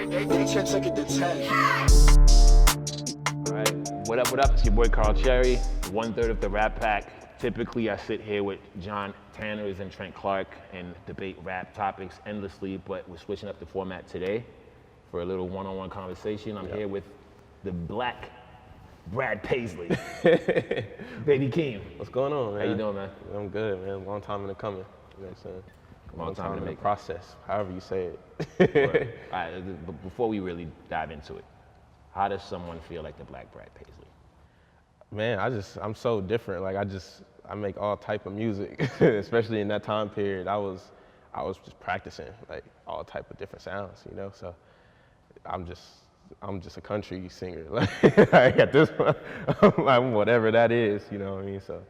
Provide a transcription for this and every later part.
They took it to 10. All right, what up, what up? It's your boy Carl Cherry, 1/3 of the Rap Pack. Typically, I sit here with John Tanners and Trent Clark and debate rap topics endlessly, but we're switching up the format today for a little one-on-one conversation. I'm here with the black Brad Paisley, Baby Keem. What's going on, man? How you doing, man? I'm good, man. Long time in the coming. You know what I'm saying? Long time in the making. Process, however you say it. All right, but before we really dive into it, how does someone feel like the black Brad Paisley? Man, I'm so different. Like I make all type of music, especially in that time period. I was just practicing like all type of different sounds, you know. So I'm just a country singer. Like at this point, I'm whatever that is, you know what I mean? So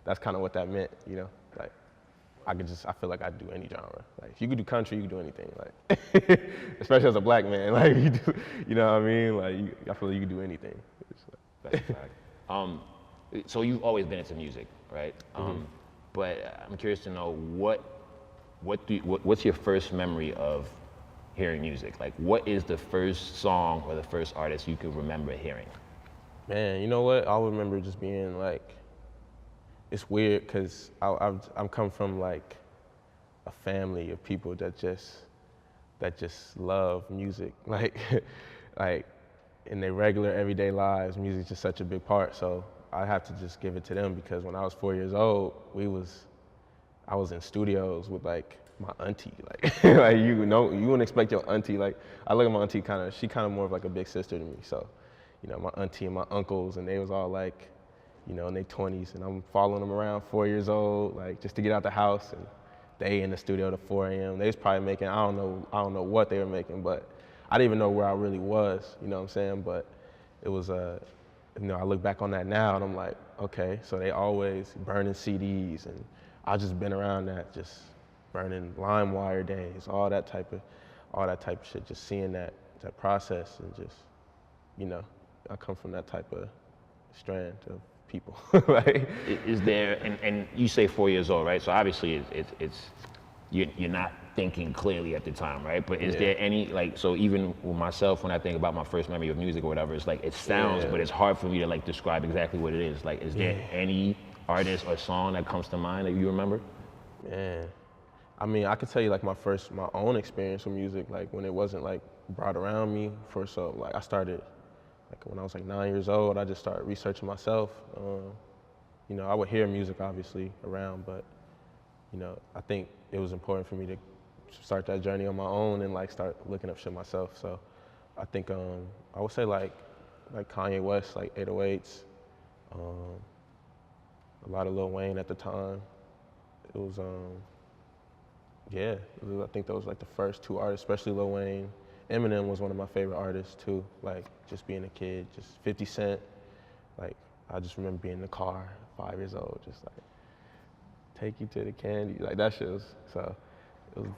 that's kind of what that meant, you know. Like I feel like I'd do any genre. Like if you could do country, you could do anything. Like especially as a black man, like you know what I mean? Like I feel like you could do anything. That's a fact. So you've always been into music, right? But I'm curious to know what's your first memory of hearing music? Like, what is the first song or the first artist you can remember hearing? Man, you know what? I remember just being like, it's weird because I'm come from like a family of people that just love music. Like in their regular everyday lives, music's just such a big part. So I have to just give it to them because when I was 4 years old, I was in studios with like my auntie, like like you wouldn't expect your auntie. Like I look at my auntie she kind of more of like a big sister to me. So, you know, my auntie and my uncles, and they was all like, you know, in their 20s, and I'm following them around 4 years old, like just to get out the house, and they in the studio till 4 a.m. They was probably making I don't know what they were making, but I didn't even know where I really was. You know what I'm saying? But it was you know, I look back on that now, and I'm like, okay, so they always burning CDs, and I just been around that, just burning LimeWire days, all that type of shit, just seeing that process, and just, you know, I come from that type of strand of people. Like, Is there, and you say 4 years old, right? So obviously you're not thinking clearly at the time, right? But is there any, like, so even with myself, when I think about my first memory of music or whatever, it's like, it sounds, but it's hard for me to like describe exactly what it is. Like, is there any artist or song that comes to mind that you remember? Man, I mean, I could tell you like my own experience with music, like when it wasn't like brought around me like I started, like when I was like 9 years old, I just started researching myself. You know, I would hear music obviously around, but you know, I think it was important for me to start that journey on my own and like start looking up shit myself. So I think I would say like Kanye West, like 808s, a lot of Lil Wayne at the time. It was I think those like the first two artists, especially Lil Wayne. Eminem was one of my favorite artists too, like just being a kid, just 50 Cent. Like I just remember being in the car, 5 years old, just like, take you to the candy, like that shit was, so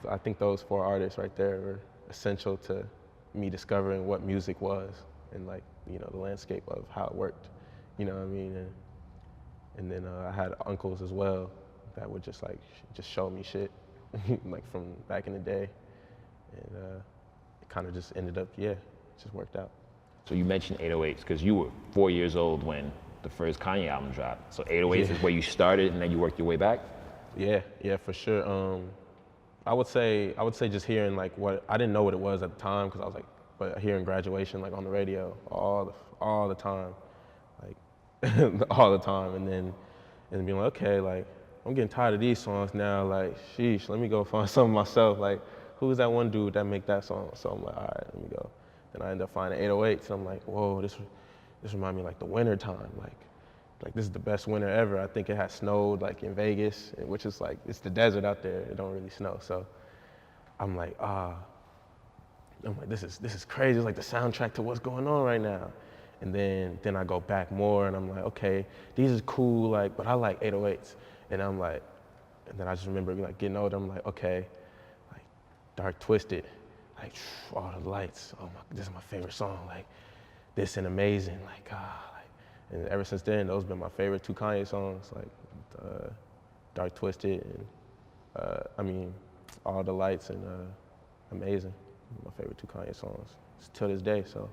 I think those four artists right there were essential to me discovering what music was and like, you know, the landscape of how it worked, you know what I mean? And then I had uncles as well that would just like, just show me shit, like from back in the day. And it kind of just ended up, it just worked out. So you mentioned 808s because you were 4 years old when the first Kanye album dropped. So 808s is where you started and then you worked your way back? Yeah, for sure. I would say just hearing like what, I didn't know what it was at the time because I was like, but hearing Graduation like on the radio all the time, like all the time. And being like, okay, like I'm getting tired of these songs now, like sheesh, let me go find something myself. Like who's that one dude that make that song? So I'm like, all right, let me go. Then I end up finding 808s. I'm like, whoa, this remind me of like the winter time. Like this is the best winter ever. I think it had snowed like in Vegas, which is like, it's the desert out there. It don't really snow. So I'm like, this is crazy. It's like the soundtrack to what's going on right now. And then I go back more and I'm like, okay, these is cool, like, but I like 808s. And I'm like, and then I just remember like getting older, I'm like, okay, like Dark Twisted, like all the lights, oh my, this is my favorite song, like this and Amazing, like, and ever since then, those have been my favorite two Kanye songs, like Dark Twisted and, all the lights and Amazing, my favorite two Kanye songs. till this day. So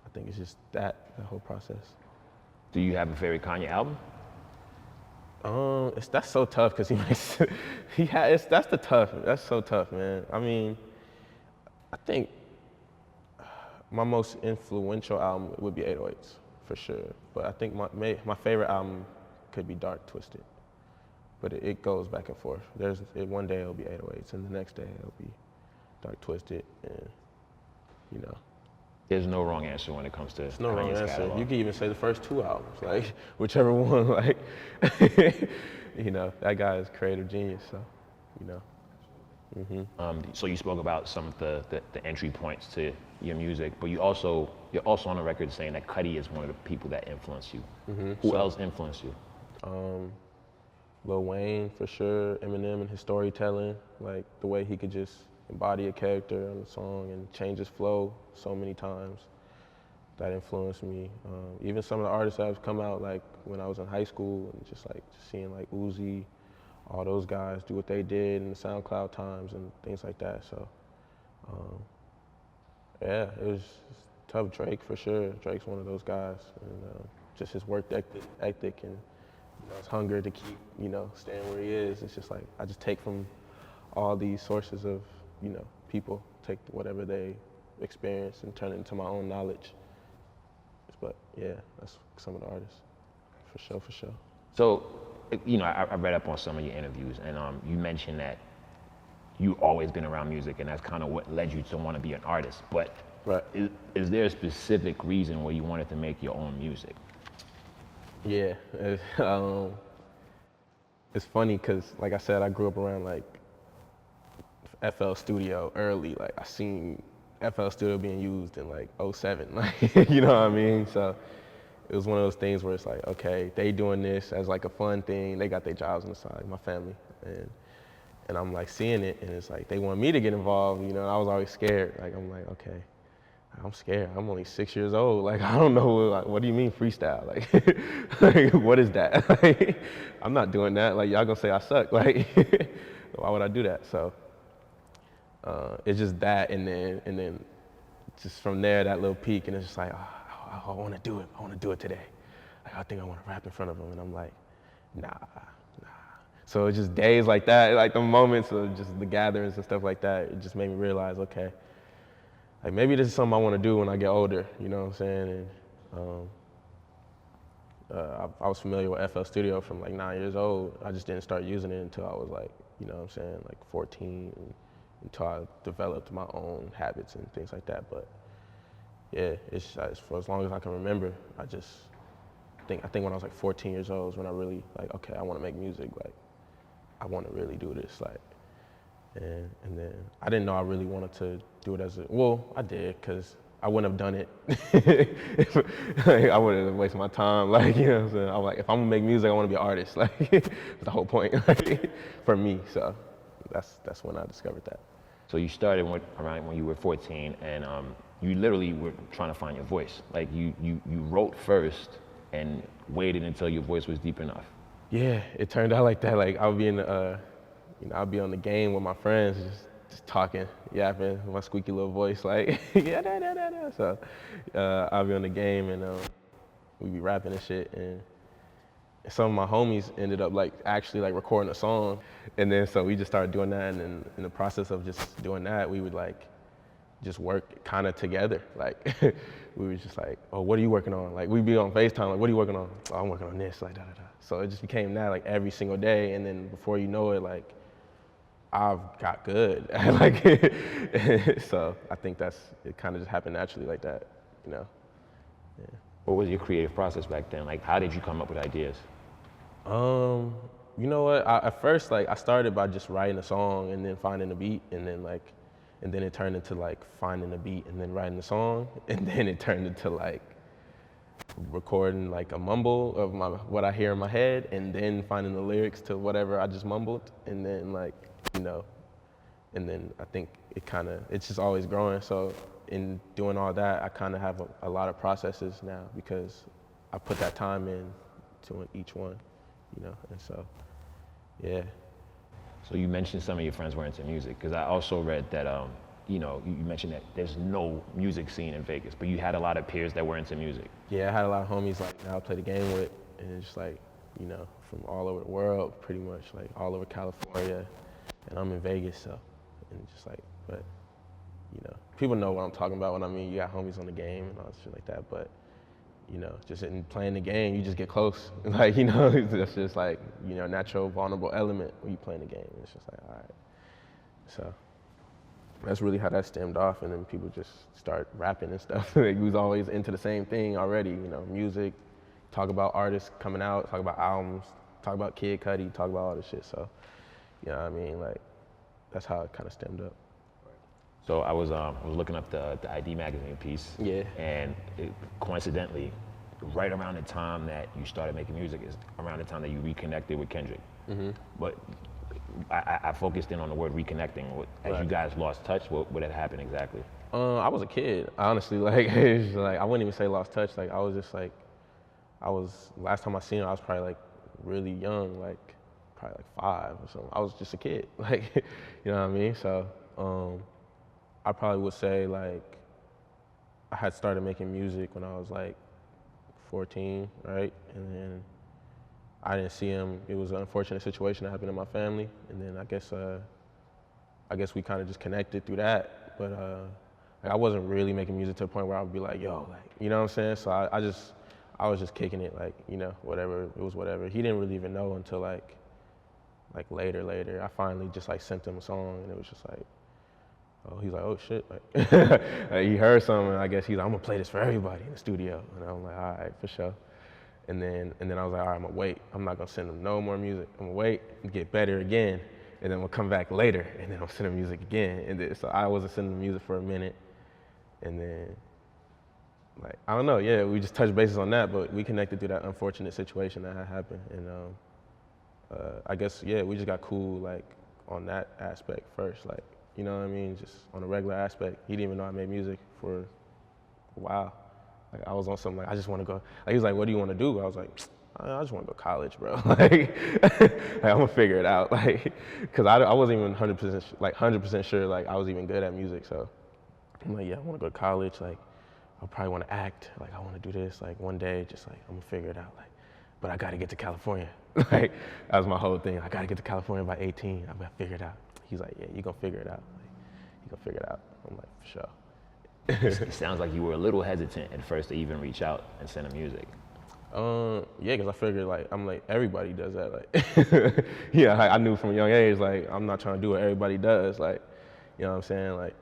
I think it's just that whole process. Do you have a favorite Kanye album? That's so tough because that's so tough, man. I mean, I think my most influential album would be 808s for sure. But I think my favorite album could be Dark Twisted. But it goes back and forth. One day it'll be 808s, and the next day it'll be Dark Twisted, and you know. There's no wrong answer when it comes to There's no wrong Kanye's answer. catalog. You can even say the first two albums, like whichever one, like, you know, that guy is creative genius. So, you know. So you spoke about some of the entry points to your music, but you're also on the record saying that Cudi is one of the people that influence you. Who else influenced you? Lil Wayne for sure, Eminem and his storytelling, like the way he could just embody a character on the song and change his flow so many times. That influenced me. Even some of the artists that have come out like when I was in high school and just seeing like Uzi, all those guys do what they did in the SoundCloud times and things like that. So yeah, it was tough. Drake for sure. Drake's one of those guys, and just his work ethic and his hunger to keep staying where he is. It's just like I just take from all these sources of people, take whatever they experience and turn it into my own knowledge. But yeah, that's some of the artists, for sure. So, I read up on some of your interviews, and you mentioned that you've always been around music, and that's kind of what led you to want to be an artist. But right. Is there a specific reason why you wanted to make your own music? Yeah, it's funny because, like I said, I grew up around like FL Studio early. Like I seen FL Studio being used in like '07, like you know what I mean? So it was one of those things where it's like, okay, they doing this as like a fun thing. They got their jobs on the side, my family, and I'm like seeing it, and it's like they want me to get involved. I was always scared. Like I'm like, okay, I'm scared. I'm only 6 years old. Like I don't know. Like, what do you mean freestyle? Like what is that? Like, I'm not doing that. Like y'all gonna say I suck. Like why would I do that? So it's just that, and then just from there, that little peak, and it's just like, I want to do it. I want to do it today. Like, I think I want to rap in front of them, and I'm like, nah. So it's just days like that, like the moments of just the gatherings and stuff like that. It just made me realize, okay, like maybe this is something I want to do when I get older. You know what I'm saying? And I was familiar with FL Studio from like 9 years old. I just didn't start using it until I was like, you know what I'm saying, like 14. Until I developed my own habits and things like that. But yeah, it's for as long as I can remember. I think when I was like 14 years old is when I really like, okay, I want to make music. Like I want to really do this. Like, and then I didn't know I really wanted to do it I did, because I wouldn't have done it. Like, I wouldn't have wasted my time. Like, you know what I'm saying? I'm like, if I'm gonna make music, I want to be an artist. Like that's the whole point for me. So that's when I discovered that. So you started around when you were 14, and you literally were trying to find your voice. Like you wrote first and waited until your voice was deep enough. Yeah, it turned out like that. Like I would be I'd be on the game with my friends, just talking, yapping with my squeaky little voice, like yeah, da. So I'd be on the game, and we'd be rapping and shit, and some of my homies ended up actually recording a song, and then so we just started doing that, and then in the process of just doing that, we would just work kind of together. Like we were just like, oh, what are you working on? Like we'd be on FaceTime, like, what are you working on? Oh, I'm working on this, like da. So it just became that every single day, and then before you know it, I've got good. So I think it kind of just happened naturally like that, Yeah. What was your creative process back then? Like, how did you come up with ideas? You know what? At first, I started by just writing a song and then finding a beat, and then it turned into finding a beat and then writing the song, and then it turned into recording a mumble of what I hear in my head, and then finding the lyrics to whatever I just mumbled, and then and then I think it's just always growing. So in doing all that, I kind of have a lot of processes now because I put that time in to each one. And so, yeah. So you mentioned some of your friends were into music, because I also read that you know, you mentioned that there's no music scene in Vegas, but you had a lot of peers that were into music. Yeah, I had a lot of homies like that I play the game with, and it's just like, you know, from all over the world, pretty much, like all over California, and I'm in Vegas, so, and just like, but, you know, people know what I'm talking about when I mean you got homies on the game and all that shit like that, but, you know, just in playing the game, you just get close. Like, you know, it's just like, you know, natural vulnerable element when you playing the game. It's just like, all right. So that's really how that stemmed off, and then people just start rapping and stuff. Like, we was always into the same thing already, you know, music, talk about artists coming out, talk about albums, talk about Kid Cudi, talk about all this shit. So, you know what I mean? Like, that's how it kind of stemmed up. So I was looking up the ID magazine piece. Yeah. And coincidentally, right around the time that you started making music is around the time that you reconnected with Kendrick. Mm-hmm. But I focused in on the word reconnecting. As Right. you guys lost touch, what had happened exactly? I was a kid, honestly. Like, it's just like, I wouldn't even say lost touch. Like, I was just like, last time I seen him, I was probably like really young, like probably like 5 or something. I was just a kid, like, you know what I mean? So, I probably would say like, I had started making music when I was like 14, right? And then I didn't see him. It was an unfortunate situation that happened in my family. And then I guess we kind of just connected through that. But like, I wasn't really making music to the point where I would be like, yo, like, you know what I'm saying? So I was just kicking it, like, you know, whatever, it was whatever. He didn't really even know until like later. I finally just like sent him a song, and it was just like, oh, he's like, oh shit, like, like he heard something, and I guess he's like, I'm gonna play this for everybody in the studio. And I'm like, all right, for sure. And then I was like, all right, I'm gonna wait. I'm not gonna send him no more music. I'm gonna wait and get better again, and then we'll come back later, and then I'll send him music again. And then, so I wasn't sending him music for a minute, and then, like, I don't know, yeah, we just touched bases on that, but we connected through that unfortunate situation that had happened. And I guess, yeah, we just got cool, like, on that aspect first, like, you know what I mean? Just on a regular aspect. He didn't even know I made music for a while. Like, I was on something like, I just want to go. Like, he was like, what do you want to do? I was like, I just want to go to college, bro. Like, I'm gonna figure it out. Like, cause I wasn't even 100% sure like I was even good at music. So I'm like, yeah, I want to go to college. Like, I probably want to act. Like, I want to do this. Like, one day, just like, I'm gonna figure it out. Like, but I gotta get to California. Like, that was my whole thing. I gotta get to California by 18. I'm gonna figure it out. He's like, yeah, you gonna figure it out. Like, you gonna figure it out. I'm like, for sure. It sounds like you were a little hesitant at first to even reach out and send him music. Yeah, cause I figured like, I'm like, everybody does that. Like, yeah, I knew from a young age, like, I'm not trying to do what everybody does. Like, you know what I'm saying? Like,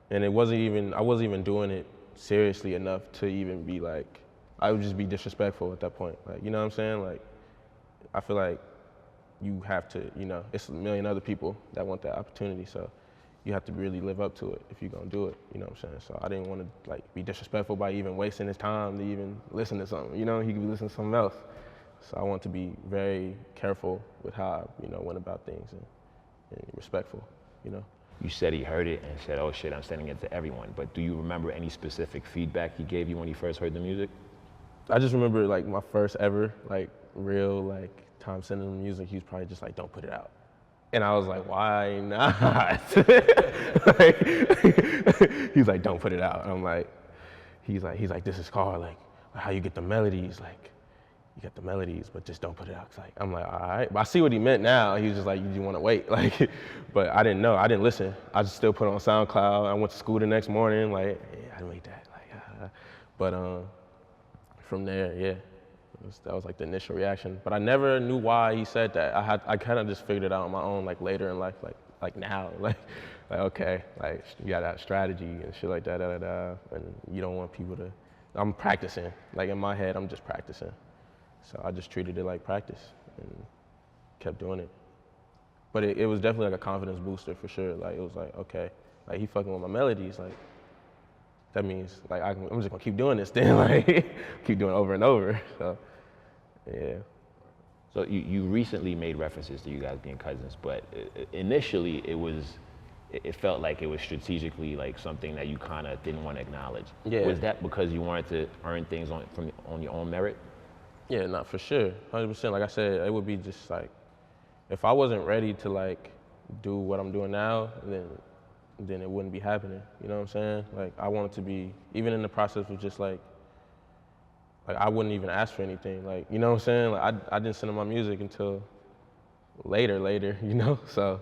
and I wasn't even doing it seriously enough to even be like, I would just be disrespectful at that point. Like, you know what I'm saying? Like, I feel like you have to, you know, it's a million other people that want that opportunity, so you have to really live up to it if you're gonna do it, you know what I'm saying? So I didn't want to like be disrespectful by even wasting his time to even listen to something, you know? He could be listening to something else. So I want to be very careful with how I, you know, went about things and respectful, you know? You said he heard it and said, oh shit, I'm sending it to everyone. But do you remember any specific feedback he gave you when you first heard the music? I just remember like my first ever like real like time sending him music, he was probably just like, don't put it out. And I was like, why not? Like, he's like, don't put it out. And I'm like, he's like, this is called like how you get the melodies. Like, you get the melodies, but just don't put it out. Like, I'm like, all right. But I see what he meant now. He was just like, you want to wait. Like, but I didn't know. I didn't listen. I just still put it on SoundCloud. I went to school the next morning. Like, yeah, I made that. Like, but from there, yeah. That was like the initial reaction, but I never knew why he said that. I kind of just figured it out on my own, like later in life, like now, like okay, like you got that strategy and shit like that, and you don't want people to. I'm practicing, like in my head, I'm just practicing, so I just treated it like practice and kept doing it. But it was definitely like a confidence booster for sure. Like it was like, okay, like he fucking with my melodies, like that means like I'm just gonna keep doing this then, like keep doing it over and over. So yeah. So you recently made references to you guys being cousins, but initially it felt like it was strategically like something that you kind of didn't want to acknowledge. Yeah. Was that because you wanted to earn things on your own merit? Yeah, not for sure, 100%. Like I said, it would be just like if I wasn't ready to like do what I'm doing now, then then it wouldn't be happening. You know what I'm saying? Like I want it to be, even in the process of just like I wouldn't even ask for anything. Like, you know what I'm saying? Like I didn't send him my music until later, you know? So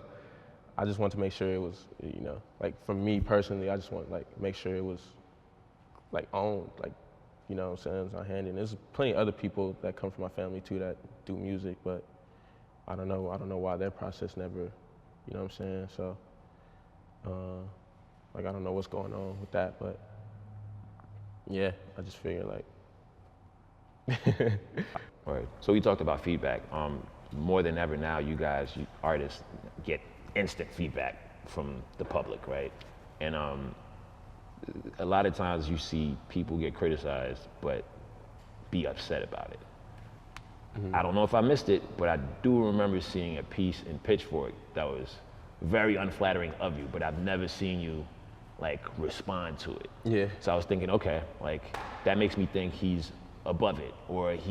I just want to make sure it was, you know, like for me personally, I just want like make sure it was like owned, like, you know what I'm saying, it's not handy. And there's plenty of other people that come from my family too that do music, but I don't know why their process never, you know what I'm saying? So, like I don't know what's going on with that, but yeah, I just figure like. Right. So we talked about feedback. More than ever now, you artists get instant feedback from the public, right? And a lot of times you see people get criticized, but be upset about it. I don't know if I missed it, but I do remember seeing a piece in Pitchfork that was very unflattering of you, but I've never seen you like respond to it. Yeah. So I was thinking, okay, like that makes me think he's above it, or it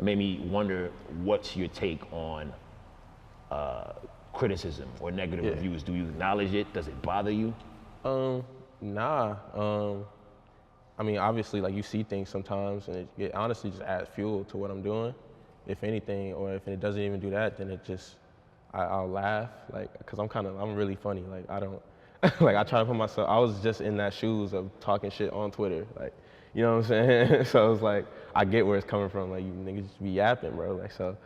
made me wonder what's your take on criticism or negative reviews. Do you acknowledge it? Does it bother you? Nah. I mean, obviously, like you see things sometimes, and it honestly just adds fuel to what I'm doing, if anything. Or if it doesn't even do that, then it just I'll laugh, like, cause I'm really funny. Like I don't, like I try to put myself. I was just in that shoes of talking shit on Twitter, like, you know what I'm saying? So it's like I get where it's coming from. Like you niggas just be yapping, bro. Like so.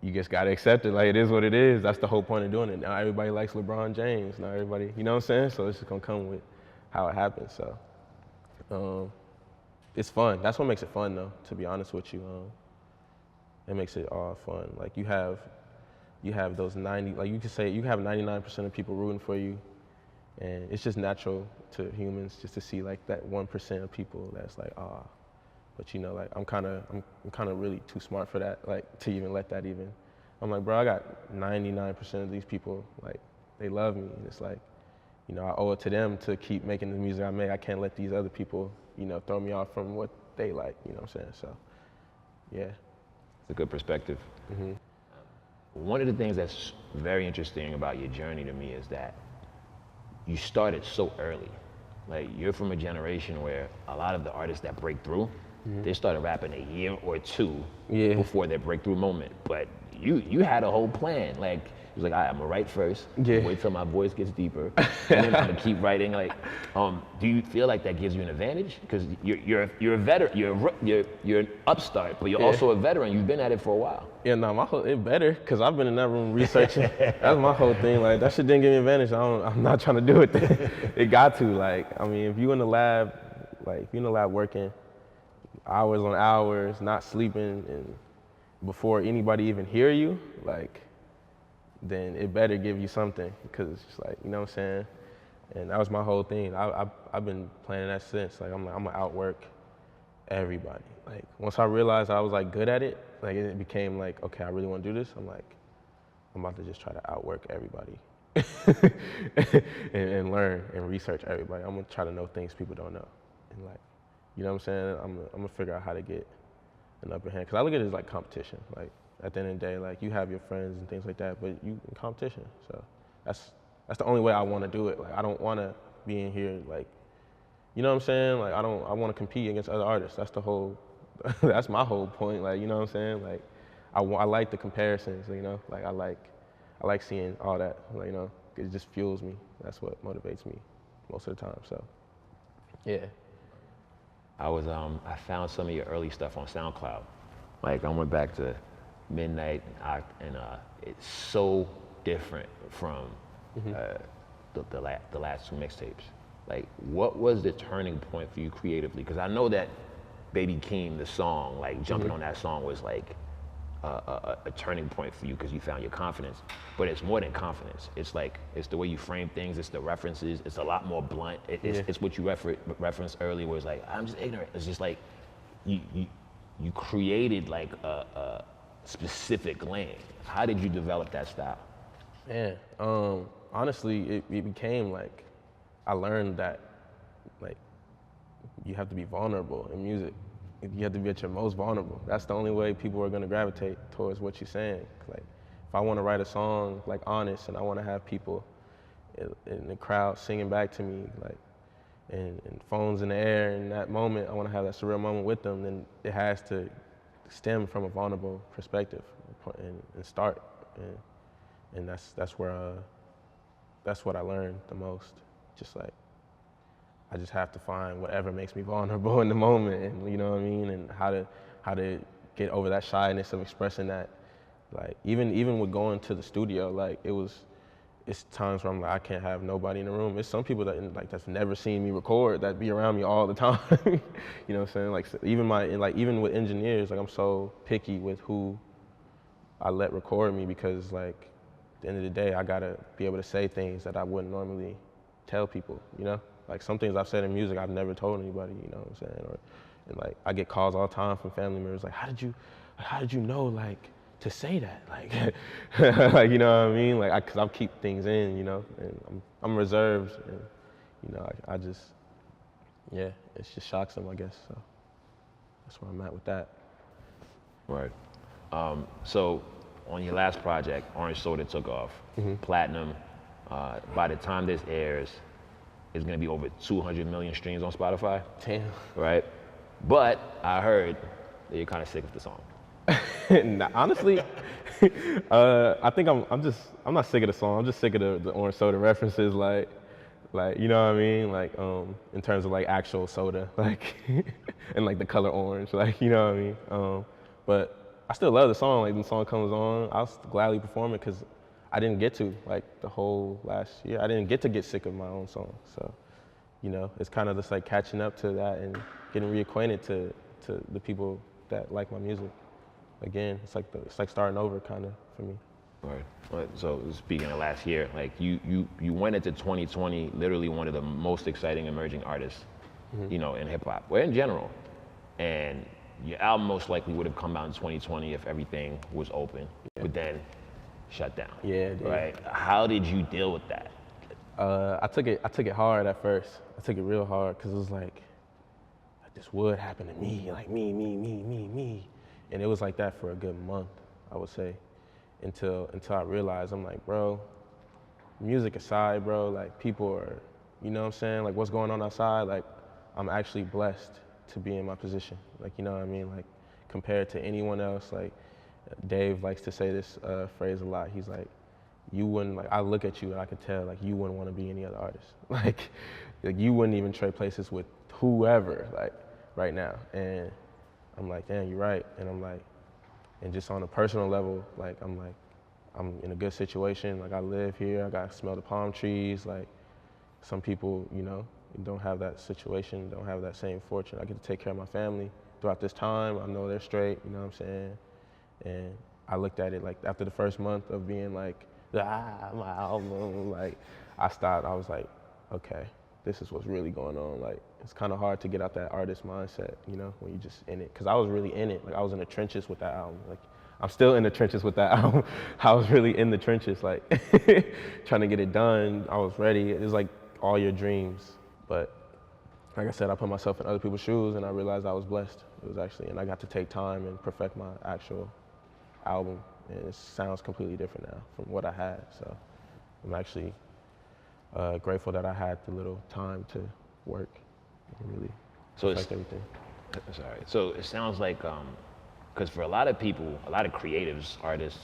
You just gotta accept it, like it is what it is. That's the whole point of doing it. Now everybody likes LeBron James. Now everybody, you know what I'm saying? So it's just gonna come with how it happens. So it's fun. That's what makes it fun, though. To be honest with you, it makes it all fun. Like you have those 90. Like you could say you have 99% of people rooting for you, and it's just natural to humans just to see like that 1% of people that's like But you know, like I'm kind of really too smart for that, like to even let that even. I'm like, bro, I got 99% of these people, like they love me, and it's like, you know, I owe it to them to keep making the music I make. I can't let these other people, you know, throw me off from what they like. You know what I'm saying? So, yeah. It's a good perspective. One of the things that's very interesting about your journey to me is that you started so early. Like you're from a generation where a lot of the artists that break through, they started rapping a year or two before their breakthrough moment. But you had a whole plan. Like it was like, all right, I'm gonna write first, wait till my voice gets deeper, and then I'm gonna keep writing. Like, do you feel like that gives you an advantage? Because you're a veteran, you're an upstart, but you're also a veteran. You've been at it for a while. Yeah, no, it better, because I've been in that room researching. That's my whole thing. Like that shit didn't give me an advantage. I'm not trying to do it. It got to. Like, I mean, if you in the lab, working hours on hours, not sleeping, and before anybody even hear you, like, then it better give you something, because it's just like, you know what I'm saying? And that was my whole thing. I've been planning that since. Like, I'm gonna outwork everybody. Like, once I realized I was like good at it, like it became like, okay, I really want to do this. I'm like, I'm about to just try to outwork everybody and learn and research everybody. I'm gonna try to know things people don't know, and like, you know what I'm saying? I'm gonna figure out how to get an upper hand, because I look at it as like competition. Like at the end of the day, like you have your friends and things like that, but you in competition. So that's the only way I want to do it. Like I don't want to be in here like, you know what I'm saying? Like I want to compete against other artists. That's the whole, that's my whole point. Like, you know what I'm saying? Like I like the comparisons, you know? Like I like seeing all that, like, you know, it just fuels me. That's what motivates me most of the time, so yeah. I found some of your early stuff on SoundCloud. Like I went back to Midnight, and it's so different from the last two mixtapes. Like, what was the turning point for you creatively? Because I know that Baby Keem, the song, like jumping on that song was like a turning point for you because you found your confidence. But it's more than confidence. It's like, it's the way you frame things, it's the references, it's a lot more blunt. It's what you referenced earlier where it's like, I'm just ignorant. It's just like, you created like a specific lane. How did you develop that style? Man, honestly, it became like, I learned that like, you have to be vulnerable in music. You have to be at your most vulnerable. That's the only way people are gonna gravitate towards what you're saying. Like, if I wanna write a song like honest and I wanna have people in the crowd singing back to me, like, and phones in the air. In that moment, I want to have that surreal moment with them. Then it has to stem from a vulnerable perspective and start. And that's where that's what I learned the most. Just like, I just have to find whatever makes me vulnerable in the moment, and you know what I mean, and how to get over that shyness of expressing that. Like even with going to the studio, like it's times where I'm like, I can't have nobody in the room. It's some people that's never seen me record that be around me all the time. You know what I'm saying? Like even with engineers, like I'm so picky with who I let record me, because like at the end of the day, I gotta be able to say things that I wouldn't normally tell people, you know? Like some things I've said in music I've never told anybody, you know what I'm saying? And like I get calls all the time from family members like, how did you know like to say that? Like, like, you know what I mean? Like, cause I'll keep things in, you know, and I'm reserved, and you know, I just, yeah, it just shocks them, I guess. So that's where I'm at with that. Right. So on your last project, Orange Soda took off, platinum. By the time this airs, it's gonna be over 200 million streams on Spotify. Damn. Right? But I heard that you're kind of sick of the song. Nah, honestly, I think I'm not sick of the song. I'm just sick of the Orange Soda references, like you know what I mean, like in terms of like actual soda, like and like the color orange, like you know what I mean. But I still love the song. Like when the song comes on, I'll gladly perform it, because I didn't get to, like the whole last year, I didn't get sick of my own song. So, you know, it's kind of just like catching up to that and getting reacquainted to the people that like my music. Again, it's like starting over kind of for me. Right. So speaking of last year, like you went into 2020 literally one of the most exciting emerging artists, you know, in hip hop, or in general. And your album most likely would have come out in 2020 if everything was open, but then shut down. Yeah, it did. Right. How did you deal with that? I took it hard at first. I took it real hard, because it was like this would happen to me, like me. And it was like that for a good month, I would say, until I realized, I'm like, bro, music aside, bro, like people are, you know what I'm saying? Like what's going on outside, like I'm actually blessed to be in my position. Like, you know what I mean? Like compared to anyone else, like Dave likes to say this phrase a lot. He's like, you wouldn't, like I look at you and I could tell like you wouldn't want to be any other artist. Like you wouldn't even trade places with whoever, like right now. And I'm like, damn, you're right. And I'm like, and just on a personal level, like I'm in a good situation. Like I live here, I got to smell the palm trees. Like some people, you know, don't have that situation, don't have that same fortune. I get to take care of my family throughout this time. I know they're straight, you know what I'm saying? And I looked at it like after the first month of being like, my album, like I stopped, I was like, okay, this is what's really going on. Like, it's kind of hard to get out that artist mindset, you know, when you just in it. Cause I was really in it. Like I was in the trenches with that album. Like I'm still in the trenches with that album. I was really in the trenches, like trying to get it done. I was ready. It was like all your dreams. But like I said, I put myself in other people's shoes and I realized I was blessed. It was actually, and I got to take time and perfect my actual album. And it sounds completely different now from what I had. So I'm actually grateful that I had the little time to work and really perfect everything. Sorry. So it sounds like, because for a lot of people, a lot of creatives, artists,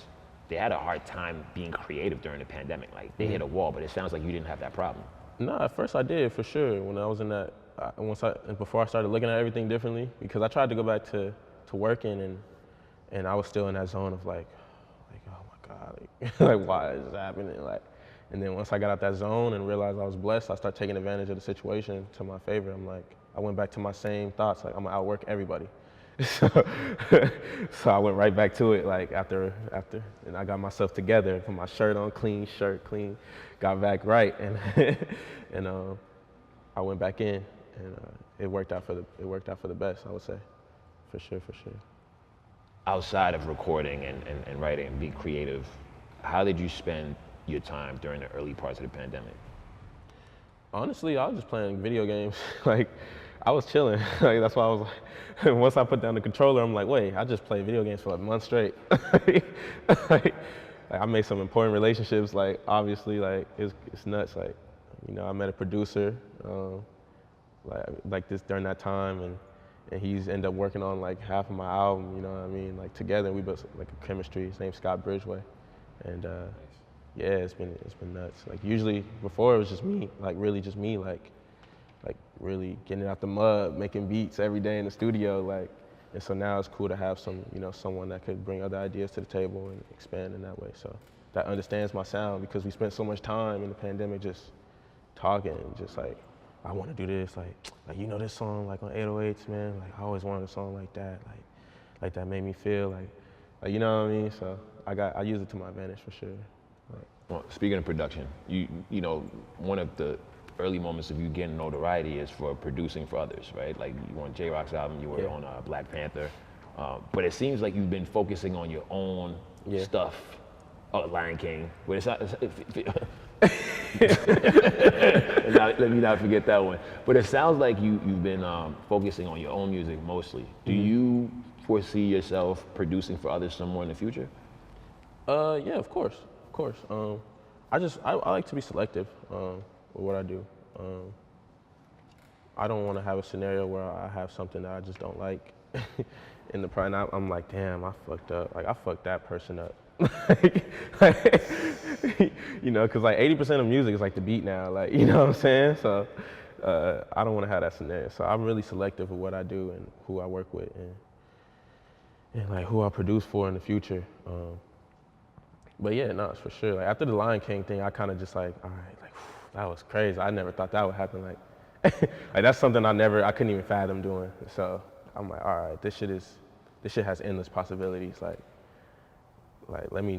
they had a hard time being creative during the pandemic. Like they hit a wall, but it sounds like you didn't have that problem. No, at first I did for sure. When I was in that, before I started looking at everything differently, because I tried to go back to working and I was still in that zone of like oh my God, like why is this happening? Like, and then once I got out that zone and realized I was blessed, I started taking advantage of the situation to my favor. I'm like, I went back to my same thoughts, like I'm gonna outwork everybody. So I went right back to it, like after, and I got myself together, put my shirt on, clean, got back right, and I went back in, and it worked out for the best, I would say, for sure. Outside of recording and writing and being creative, how did you spend your time during the early parts of the pandemic? Honestly, I was just playing video games. Like, I was chilling. Like, that's why I was like, once I put down the controller, I'm like, wait, I just played video games for like months straight. Like, I made some important relationships. Like obviously, like it's nuts. Like, you know, I met a producer, like this during that time, and he's ended up working on like half of my album. You know what I mean? Like together, we built like a chemistry. His name's Scott Bridgeway, and yeah, it's been nuts. Like usually before it was just me, like really just me, like really getting out the mud, making beats every day in the studio, like. And so now it's cool to have someone that could bring other ideas to the table and expand in that way. So that understands my sound, because we spent so much time in the pandemic just talking, just like, I want to do this, like you know this song like on 808s, man. Like I always wanted a song like that, like that made me feel like you know what I mean. So I use it to my advantage for sure. Like, well, speaking of production, you know, one of the early moments of you getting notoriety is for producing for others, right? Like you were on J-Rock's album, you were on Black Panther, but it seems like you've been focusing on your own stuff. Oh, Lion King, but it's not. Let me not forget that one. But it sounds like you've been focusing on your own music mostly. Do you foresee yourself producing for others somewhere in the future? Yeah, of course. I like to be selective with what I do. I don't want to have a scenario where I have something that I just don't like in the prime. I'm like, damn, I fucked up. Like I fucked that person up. You know, because like 80% of music is like the beat now. Like, you know what I'm saying? So I don't want to have that scenario. So I'm really selective with what I do and who I work with and like who I produce for in the future. But yeah, no, it's for sure. Like after the Lion King thing, I kind of just like, all right, like that was crazy. I never thought that would happen. Like, like that's something I couldn't even fathom doing. So I'm like, all right, this shit has endless possibilities. Like let me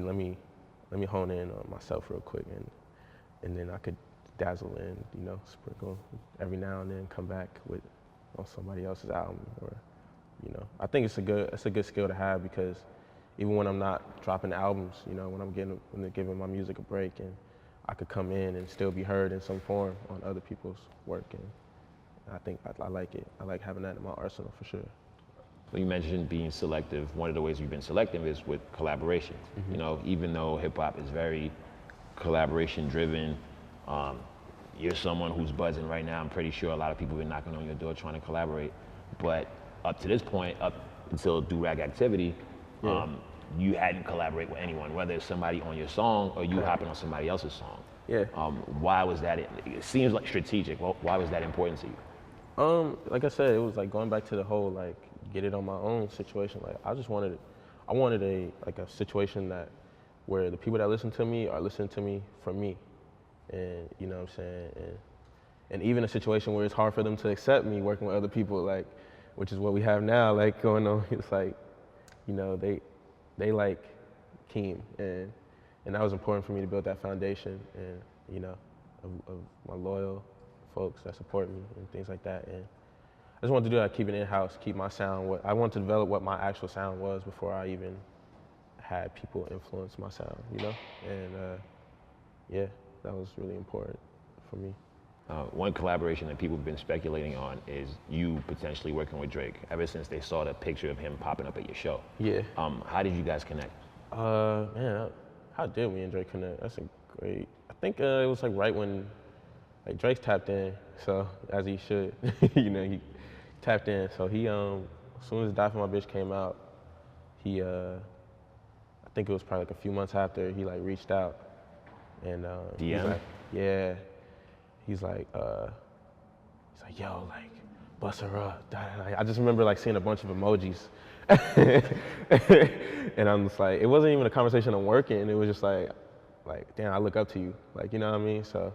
hone in on myself real quick, and then I could dazzle in, you know, sprinkle every now and then, come back on somebody else's album, or, you know, I think it's a good skill to have, because even when I'm not dropping albums, you know, when I'm giving my music a break, and I could come in and still be heard in some form on other people's work, and I think I like it. I like having that in my arsenal for sure. So you mentioned being selective. One of the ways you've been selective is with collaborations. You know, even though hip hop is very collaboration driven, you're someone who's buzzing right now. I'm pretty sure a lot of people have been knocking on your door trying to collaborate. But up to this point, up until Do-Rag Activity, you hadn't collaborated with anyone, whether it's somebody on your song or you hopping on somebody else's song. Yeah. Why was that? It seems like strategic. Why was that important to you? Like I said, it was like going back to the whole like get it on my own situation. Like I wanted a situation where the people that listen to me are listening to me for me, and you know what I'm saying, and even a situation where it's hard for them to accept me working with other people, like, which is what we have now, like going on. It's like, you know, they like Keem, and that was important for me to build that foundation, and you know, of my loyal folks that support me and things like that. And I just wanted to do that, keep it in-house, keep my sound. I wanted to develop what my actual sound was before I even had people influence my sound, you know? And yeah, that was really important for me. One collaboration that people have been speculating on is you potentially working with Drake, ever since they saw the picture of him popping up at your show. Yeah. How did you guys connect? Man, how did we and Drake connect? That's a great, I think it was like right when like Drake's tapped in, so as he should, you know, he tapped in. So he, as soon as Die For My Bitch came out, he, I think it was probably like a few months after, he like reached out, and DM? he's like, yeah, he's like, yo, like, bust her up. I just remember like seeing a bunch of emojis, and I'm just like, it wasn't even a conversation I'm working. It was just like, damn, I look up to you, like, you know what I mean? So.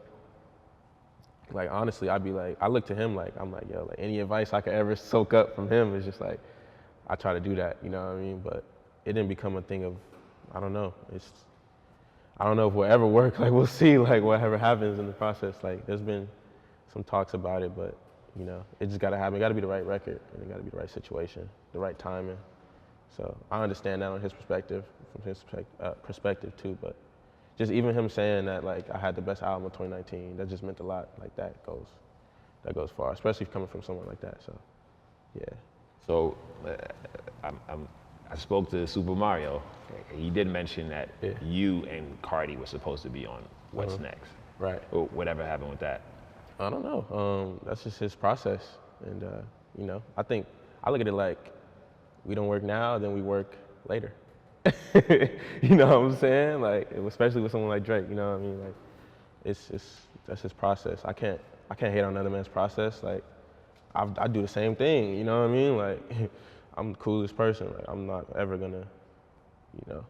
Like, honestly, I'd be like, I look to him like, I'm like, yo, like any advice I could ever soak up from him is just like, I try to do that, you know what I mean? But it didn't become a thing of, I don't know. I don't know if we'll ever work, like we'll see, like whatever happens in the process. Like there's been some talks about it, but you know, it just gotta happen. It gotta be the right record, and it gotta be the right situation, the right timing. So I understand that on his perspective, from his perspective too, but just even him saying that like I had the best album of 2019, that just meant a lot. Like that goes far, especially coming from someone like that. So, yeah. So I'm I spoke to Super Mario. He did mention that Yeah. you and Cardi were supposed to be on What's Next. Right. Or whatever happened with that. I don't know. That's just his process, and you know, I look at it like we don't work now, then we work later. You know what I'm saying? Like, especially with someone like Drake. You know what I mean? Like, it's that's his process. I can't hate on another man's process. Like, I do the same thing. You know what I mean? Like, I'm the coolest person. Like, I'm not ever gonna, you know,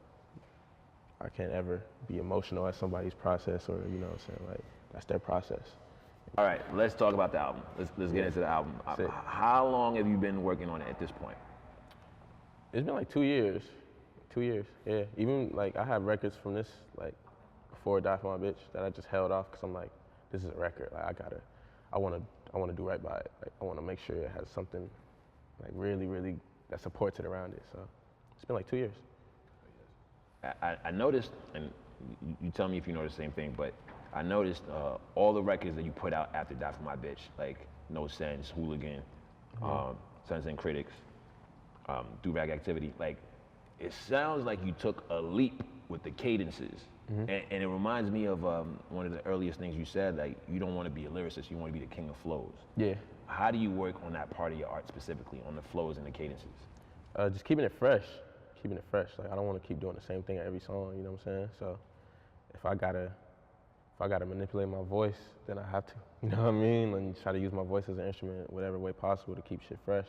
I can't ever be emotional at somebody's process, or you know what I'm saying? Like, that's their process. All right, let's talk about the album. Let's get into the album. Sick. How long have you been working on it at this point? It's been like 2 years. 2 years, yeah. Even like I have records from this, like before Die For My Bitch, that I just held off because I'm like, this is a record. Like I wanna do right by it. Like I wanna make sure it has something like really that supports it around it. So it's been like 2 years. I noticed, and you tell me if you know the same thing, but I noticed all the records that you put out after Die For My Bitch, like No Sense, Hooligan, Sons and Critics, Do Rag Activity, like it sounds like you took a leap with the cadences. And it reminds me of one of the earliest things you said, like you don't want to be a lyricist, you want to be the king of flows. Yeah. How do you work on that part of your art specifically, on the flows and the cadences? Just keeping it fresh. Like I don't want to keep doing the same thing at every song. You know what I'm saying? So if I gotta manipulate my voice, then I have to. You know what I mean? And try to use my voice as an instrument, whatever way possible, to keep shit fresh.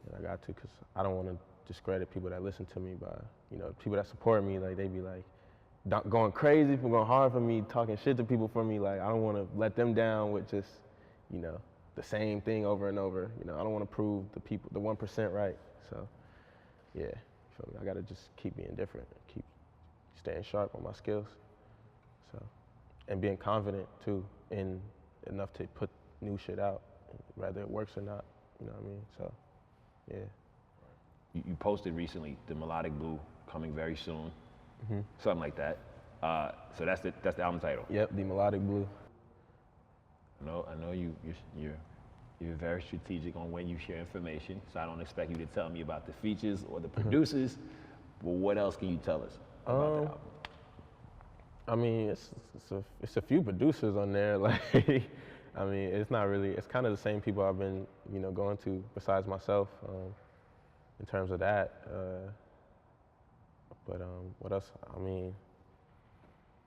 And I got to, cause I don't want to discredit people that listen to me by, you know, people that support me. Like they be like going crazy for going hard for me, talking shit to people for me. Like I don't want to let them down with just, you know, the same thing over and over. You know, I don't want to prove the 1% right. So yeah, you feel me? I gotta just keep being different, keep staying sharp on my skills. So, and being confident too, in enough to put new shit out, whether it works or not. You know what I mean? So, yeah. You posted recently the Melodic Blue coming very soon, something like that. So that's the album title. Yep, the Melodic Blue. I know you're very strategic on when you share information, so I don't expect you to tell me about the features or the producers. But what else can you tell us about the album? I mean, it's a few producers on there. Like, I mean, it's not really. It's kind of the same people I've been, you know, going to besides myself, in terms of that. But what else? I mean,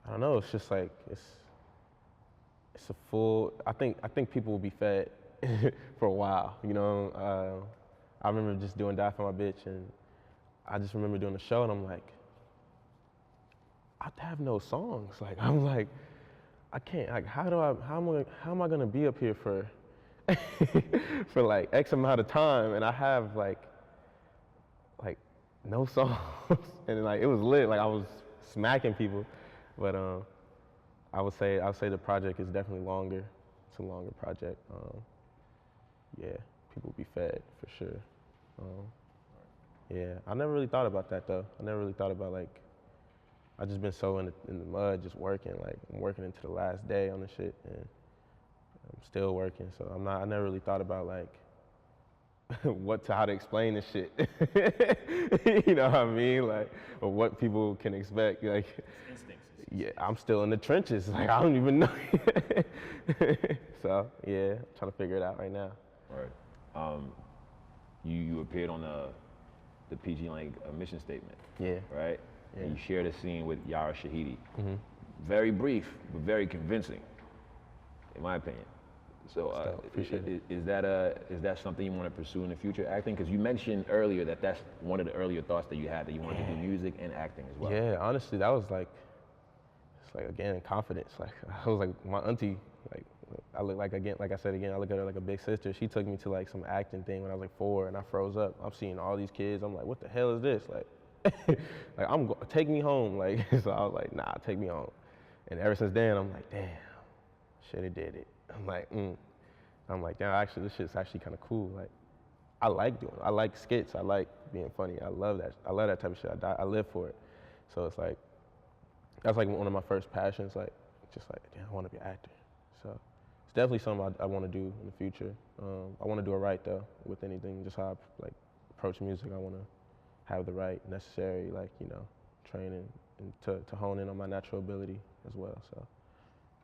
I don't know. It's just like it's a full. I think people will be fed for a while. You know, I remember just doing Die For My Bitch, and I just remember doing the show, and I'm like, I have no songs. Like I'm like, I can't. Like how am I gonna be up here for for like X amount of time, and I have like no songs, and like it was lit. Like I was smacking people, but I would say the project is definitely longer. It's a longer project. Yeah, people will be fed for sure. Yeah, I never really thought about that though. I never really thought about like, I just been so in the mud, just working. Like I'm working into the last day on the shit, and I'm still working. So I never really thought about like how to explain this shit. You know what I mean? Like, or what people can expect. Like, Instincts. yeah, I'm still in the trenches. Like I don't even know. So yeah, I'm trying to figure it out right now. Right. You appeared on the PG Lang mission statement. Yeah. Right. Yeah. And you shared a scene with Yara Shahidi. Very brief, but very convincing, in my opinion. So appreciate it. is that something you want to pursue in the future, acting? Because you mentioned earlier that that's one of the earlier thoughts that you had, that you wanted to do music and acting as well. Yeah, honestly, that was like, it's like again, confidence. Like I was like my auntie. Like I look like again, like I said again, I look at her like a big sister. She took me to like some acting thing when I was like 4, and I froze up. I'm seeing all these kids. I'm like, what the hell is this? Like, like take me home. Like so I was like, nah, take me home. And ever since then, I'm like, damn, should have did it. I'm like, damn, actually, this shit's actually kind of cool. Like, I like skits. I like being funny. I love that. I love that type of shit. I live for it. So it's like, that's like one of my first passions. Like, just like, damn, I want to be an actor. So it's definitely something I want to do in the future. I want to do it right though, with anything. Just how I like approach music. I want to have the right necessary, like, you know, training and to hone in on my natural ability as well. So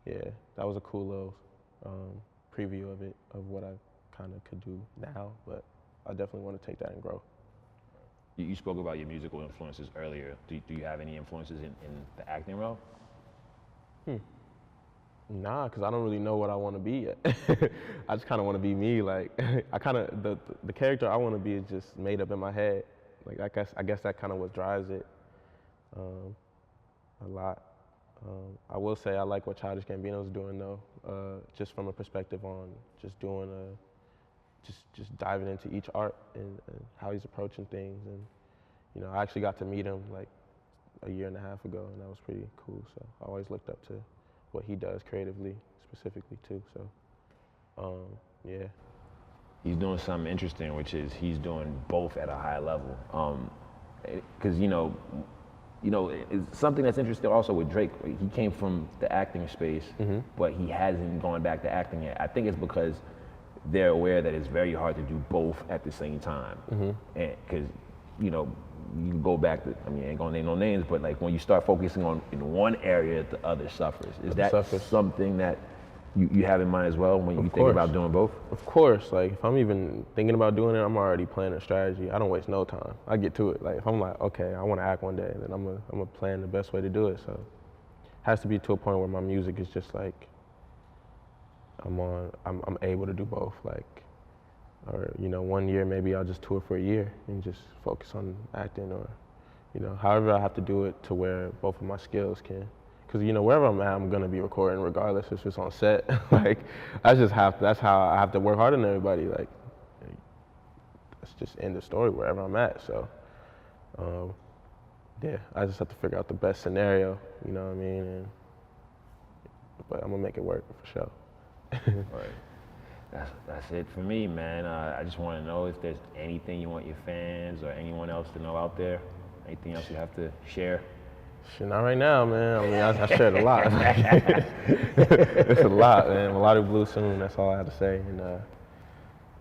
yeah, that was a cool little preview of it, of what I kind of could do now, but I definitely want to take that and grow. You spoke about your musical influences earlier. Do you have any influences in the acting realm? Nah, because I don't really know what I want to be yet. I just kind of want to be me. Like, I kind of, the character I want to be is just made up in my head. Like, I guess that kind of what drives it a lot. I will say I like what Childish Gambino's doing though, just from a perspective on just doing just diving into each art and how he's approaching things. And, you know, I actually got to meet him like a year and a half ago, and that was pretty cool. So I always looked up to what he does creatively, specifically too. So, yeah. He's doing something interesting, which is he's doing both at a high level. Because it's something that's interesting also with Drake. Right? He came from the acting space, but he hasn't gone back to acting yet. I think it's because they're aware that it's very hard to do both at the same time. And because, you know, you go back to, I mean, I ain't gonna name no names, but like when you start focusing on in one area, the other suffers. Is that something that you have in mind as well when you think about doing both? Of course, like if I'm even thinking about doing it, I'm already planning a strategy. I don't waste no time. I get to it. Like if I'm like, okay, I want to act one day, then I'm gonna plan the best way to do it. So it has to be to a point where my music is just like I'm able to do both. Like, or you know, 1 year maybe I'll just tour for a year and just focus on acting, or you know, however I have to do it to where both of my skills can. Because, you know, wherever I'm at, I'm going to be recording regardless if it's on set. Like, that's how I have to work harder than everybody. Like, that's just end of story wherever I'm at. So, yeah, I just have to figure out the best scenario, you know what I mean? But I'm going to make it work for sure. Right. That's it for me, man. I just want to know if there's anything you want your fans or anyone else to know out there. Anything else you have to share? Shit, not right now, man. I mean, I shared a lot. It's a lot, man. Melodic Blue soon, that's all I have to say. And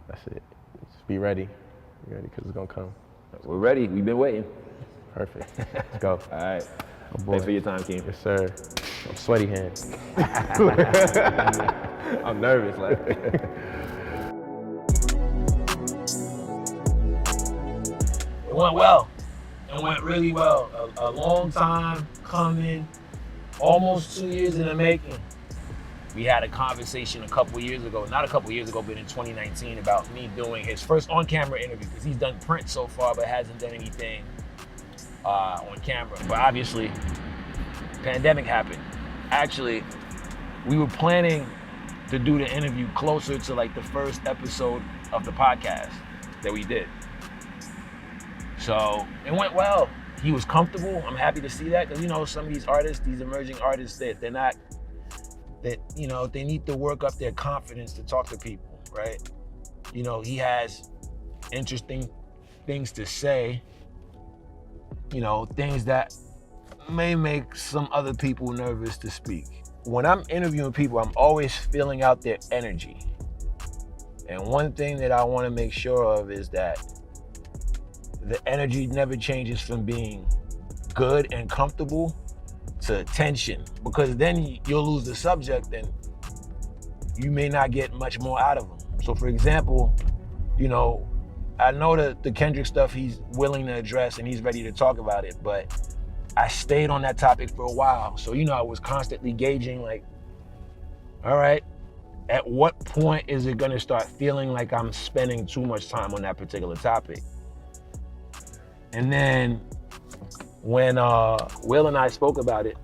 that's it. Just be ready. Be ready, because it's going to come. We're ready. We've been waiting. Perfect. Let's go. All right. Oh, boy. Thanks for your time, Keem. Yes, sir. I'm sweaty hands. I'm nervous, like. It went well. It went really well. A long time coming, almost 2 years in the making. We had a conversation not a couple years ago, but in 2019 about me doing his first on-camera interview, because he's done print so far, but hasn't done anything on camera. But obviously, pandemic happened. Actually, we were planning to do the interview closer to like the first episode of the podcast that we did. So it went well. He was comfortable. I'm happy to see that, because you know, some of these artists, these emerging artists, they need to work up their confidence to talk to people, right? You know, he has interesting things to say, you know, things that may make some other people nervous to speak. When I'm interviewing people, I'm always feeling out their energy. And one thing that I want to make sure of is that the energy never changes from being good and comfortable to tension, because then you'll lose the subject and you may not get much more out of them. So for example, you know, I know that the Kendrick stuff he's willing to address and he's ready to talk about it, but I stayed on that topic for a while. So, you know, I was constantly gauging like, all right, at what point is it gonna start feeling like I'm spending too much time on that particular topic? And then when Will and I spoke about it,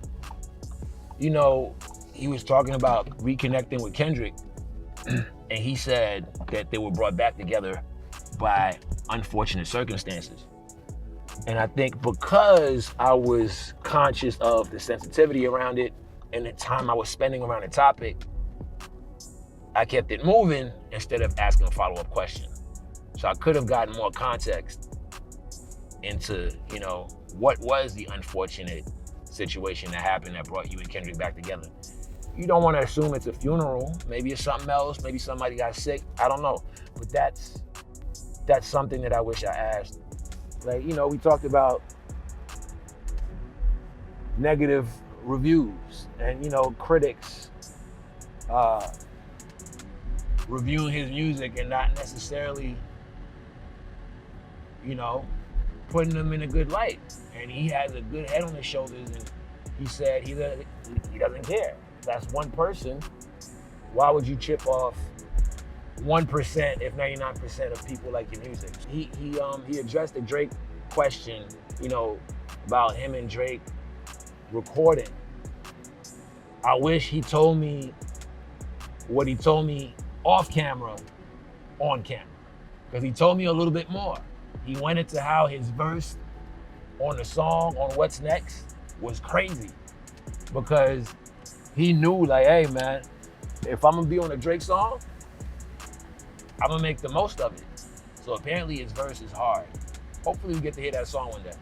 you know, he was talking about reconnecting with Kendrick, and he said that they were brought back together by unfortunate circumstances. And I think because I was conscious of the sensitivity around it and the time I was spending around the topic, I kept it moving instead of asking a follow-up question. So I could have gotten more context into, you know, what was the unfortunate situation that happened that brought you and Kendrick back together. You don't want to assume it's a funeral. Maybe it's something else. Maybe somebody got sick. I don't know. But that's something that I wish I asked Like, you know, we talked about negative reviews and, you know, critics reviewing his music and not necessarily, you know, putting him in a good light. And he has a good head on his shoulders, and he said he doesn't care. That's one person. Why would you chip off 1% if 99% of people like your music? He addressed the Drake question, you know, about him and Drake recording. I wish he told me what he told me off camera, on camera, because he told me a little bit more. He went into how his verse on the song, on What's Next, was crazy, because he knew, like, hey man, if I'm gonna be on a Drake song, I'm gonna make the most of it. So apparently his verse is hard. Hopefully we get to hear that song one day.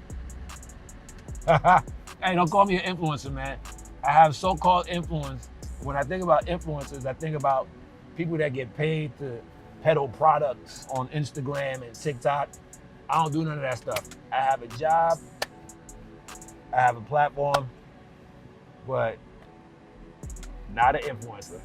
Hey, don't call me an influencer, man. I have so-called influence. When I think about influencers, I think about people that get paid to peddle products on Instagram and TikTok. I don't do none of that stuff. I have a job, I have a platform, but not an influencer.